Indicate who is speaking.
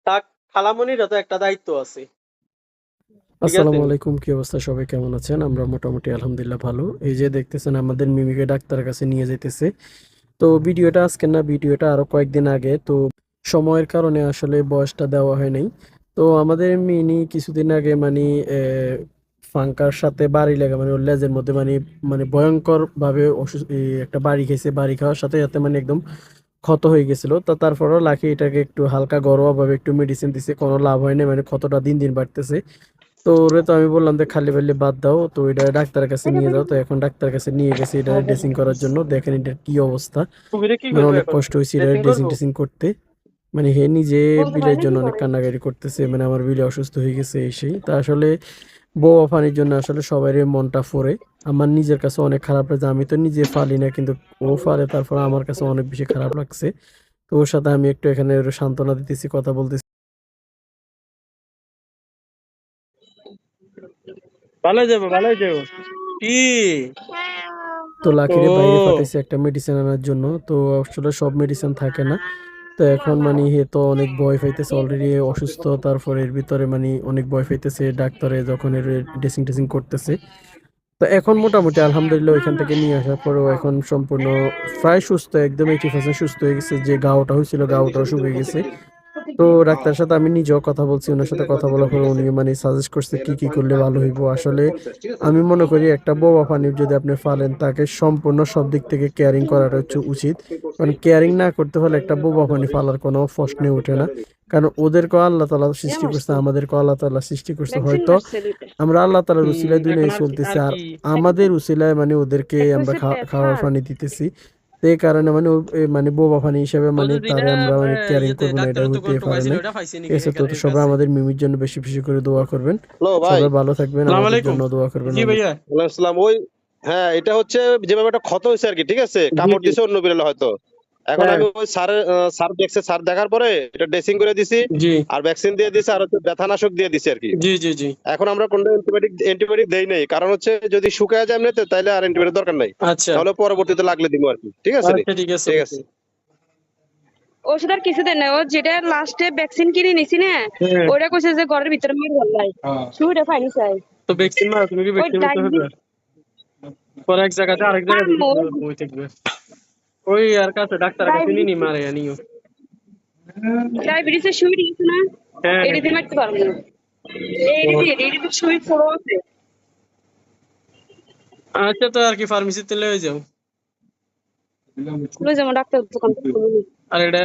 Speaker 1: তা খালামণিরও তো একটা দায়িত্ব আছে, ঠিক আছে
Speaker 2: আসসালামু
Speaker 1: নি?
Speaker 2: আলাইকুম, কি অবস্থা? সবাই কেমন আছেন? আমরা মোটামুটি আলহামদুলিল্লাহ ভালো। এই যে দেখতেছেন আমাদের মিমিকে ডাক্তারের কাছে নিয়ে যাইতেছে। তো ভিডিওটা আজকে না, ভিডিওটা আরো কয়েকদিন আগে। তো সময়ের কারণে আসলে বয়সটা দেওয়া হয় নাই। তো আমাদের মিনি কিছুদিন আগে মানে ফাঙ্কার সাথে বাড়ি লাগা মানে ওর লেজের মধ্যে মানে মানে ভয়ঙ্কর ভাবে অসুস্থ একটা বাড়ি খেয়েছে। বাড়ি খাওয়ার সাথে সাথে মানে একদম ক্ষত হয়ে গেছিল। তো তারপরও লাকি এটাকে একটু হালকা ঘরোয়া ভাবে একটু মেডিসিন দিছে, কোনো লাভ হয় না, মানে ক্ষতটা দিন দিন বাড়তেছে। তো ওরে তো আমি বললাম যে খালি বেলি বাদ দাও, তো এটা ডাক্তারের কাছে নিয়ে যাও। তো এখন ডাক্তারের কাছে নিয়ে গেছে এটা ড্রেসিং করার জন্য। দেখেন এটার কি অবস্থা,
Speaker 1: সুবিধা কি
Speaker 2: মানে
Speaker 1: করবো
Speaker 2: অনেক
Speaker 1: এখন?
Speaker 2: কষ্ট হয়েছে এটা
Speaker 1: ড্রেসিং
Speaker 2: ড্রেসিং
Speaker 1: করবো?
Speaker 2: টেসিং করতে। মানে হে নিজে বিলের জন্য অনেক কান্নাকাটি করতেছে, মানে আমার বিলে অসুস্থ হয়ে গেছে এই সেই। তা আসলে বউ ফানির জন্য আসলে সবারই মনটা ফোরে। আমার নিজের কাছে অনেক খারাপ লাগছে, আমি তো নিজে ফালি না কিন্তু ও ফালে, তারপর আমার কাছে অনেক বেশি খারাপ লাগছে। তো ওর সাথে আমি একটু এখানে ওর সান্ত্বনা দিতেছি, কথা বলতেছি।
Speaker 1: ভালো যাবো, ভালো যাবো। কি?
Speaker 2: তো লাকিরে বাইরে
Speaker 1: ও,
Speaker 2: পাঠাইছে একটা মেডিসিন আনার জন্য। তো আসলে সব মেডিসিন থাকে না। তো এখন মানে হে তো অনেক ভয় পাইতেছে, অলরেডি অসুস্থ, তারপরে এর ভিতরে মানে অনেক ভয় পাইতেছে ডাক্তারে যখন এর ড্রেসিং টেসিং করতেছে। তো এখন মোটামুটি আলহামদুলিল্লাহ ওইখান থেকে নিয়ে আসার পরেও এখন সম্পূর্ণ প্রায় সুস্থ, একদম 80% সুস্থ হয়ে গেছে। যে গাওটা হয়েছিল গাওটাও শুকিয়ে গেছে। তো ডাক্তারের সাথে আমি নিজেও কথা বলছি, ওনার সাথে কথা বলার পরে উনি মানে সাজেস্ট করছে কি কি করলে ভালো হইব। আসলে আমি মনে করি একটা বোবা পানি যদি আপনি ফালেন তাকে সম্পূর্ণ সব দিক থেকে কেয়ারিং করাটা হচ্ছে উচিত। কারণ কেয়ারিং না করতে হলে একটা বোবা পানি ফালার কোনো প্রশ্নই ওঠে না। কারণ ওদেরকেও আল্লাহ তাআলা সৃষ্টি করছে, আমাদেরকেও আল্লাহ তাআলা সৃষ্টি করছে। হয়তো আমরা আল্লাহ তাআলার উসিলায়
Speaker 1: এখন
Speaker 2: দুনিয়ায়
Speaker 1: আর কি
Speaker 2: চলতেছি,
Speaker 1: আর
Speaker 2: আর
Speaker 1: কি?
Speaker 2: আমাদের উসিলায় মানে ওদেরকে আমরা খাওয়ার পানি দিতেছি। তো এই কারণে মানে মানে বোবা পানি হিসেবে
Speaker 1: ও
Speaker 2: মানে
Speaker 1: যদি এটা
Speaker 2: তারে আমরা মানে কেয়ারিং
Speaker 1: ইয়েতে
Speaker 2: করবো না, এটা
Speaker 1: ডাক্তারের
Speaker 2: হইতে
Speaker 1: দোকান
Speaker 2: পারে
Speaker 1: টোকাইছিল
Speaker 2: নাই।
Speaker 1: ওটা পাইছে
Speaker 2: ঠিক
Speaker 1: নাকি
Speaker 2: আছে, তো তো
Speaker 1: এর
Speaker 2: সবাই
Speaker 1: কাছে?
Speaker 2: আমাদের মিমির জন্য বেশি বেশি করে দোয়া করবেন।
Speaker 3: হ্যালো ভাই।
Speaker 2: সবাই ভালো থাকবেন,
Speaker 1: সালাম
Speaker 2: আমাদের
Speaker 1: আলাইকুম।
Speaker 2: জন্য দোয়া করবেন
Speaker 1: জি
Speaker 2: অনেক।
Speaker 1: ভাইয়া।
Speaker 3: ওয়ালাইকুম আসসালাম। ওই হ্যাঁ, এটা হচ্ছে যেভাবে একটা ক্ষত হয়েছে আর কি, ঠিক আছে,
Speaker 1: জি
Speaker 3: কামড়
Speaker 1: জি।
Speaker 3: দিছে অন্য বিড়ালে হয়তো। এখন
Speaker 1: হ্যাঁ।
Speaker 3: আমি ওই স্যার দেখছে, স্যার দেখার পরে এটা ড্রেসিং করে দিছি,
Speaker 1: জি
Speaker 3: আর ভ্যাকসিন দিয়ে দিছে, আর হচ্ছে ব্যথানাশক দিয়ে দিছি আর কি।
Speaker 1: জি জি জি।
Speaker 3: এখন আমরা কোনটা অ্যান্টিবায়োটিক দেই নাই, কারণ হচ্ছে যদি শুকায় যায় এমনিতে তাহলে আর অ্যান্টিবায়োটিক দরকার নাই।
Speaker 1: আচ্ছা
Speaker 3: তাহলে পরবর্তীতে লাগলে দিব আর কি, ঠিক আছে নি?
Speaker 1: আচ্ছা, ঠিক আছে,
Speaker 3: ঠিক
Speaker 1: ওকে।
Speaker 3: আছে।
Speaker 4: ওষুধ আর কিছু দেন না, ও যেটা লাস্টে ভ্যাকসিন কিনে নিছি না,
Speaker 1: হ্যাঁ।
Speaker 4: ওটা কইছে যে ঘরের ভিতরে মেরে ফেললাই শুয়ে ফাইনি চাই।
Speaker 1: তো ভ্যাকসিন মারো, তুমি কি
Speaker 4: ওই
Speaker 1: ভ্যাকসিন মারতে হবে? পরে এক জায়গাতে আরেক জায়গায়
Speaker 4: আম্মু
Speaker 1: বই থাকবে। ওই আর কাছে ডাক্তারের কাছে নিনি
Speaker 4: ডায়াবেটিস
Speaker 1: মারে আনিও।
Speaker 4: ডায়াবেটিসের শুয়ে দিয়েছে না,
Speaker 1: হ্যাঁ হ্যাঁ।
Speaker 4: এডিতে মারতে পারবো না।
Speaker 1: ও,
Speaker 4: এডিতে শুয়ে পড়ো আছে।
Speaker 1: আচ্ছা, তো আর কি ফার্মেসিতে লয়ে যাও।
Speaker 4: খুলে যাবো ডাক্তার দোকান থেকে।
Speaker 1: আর এটা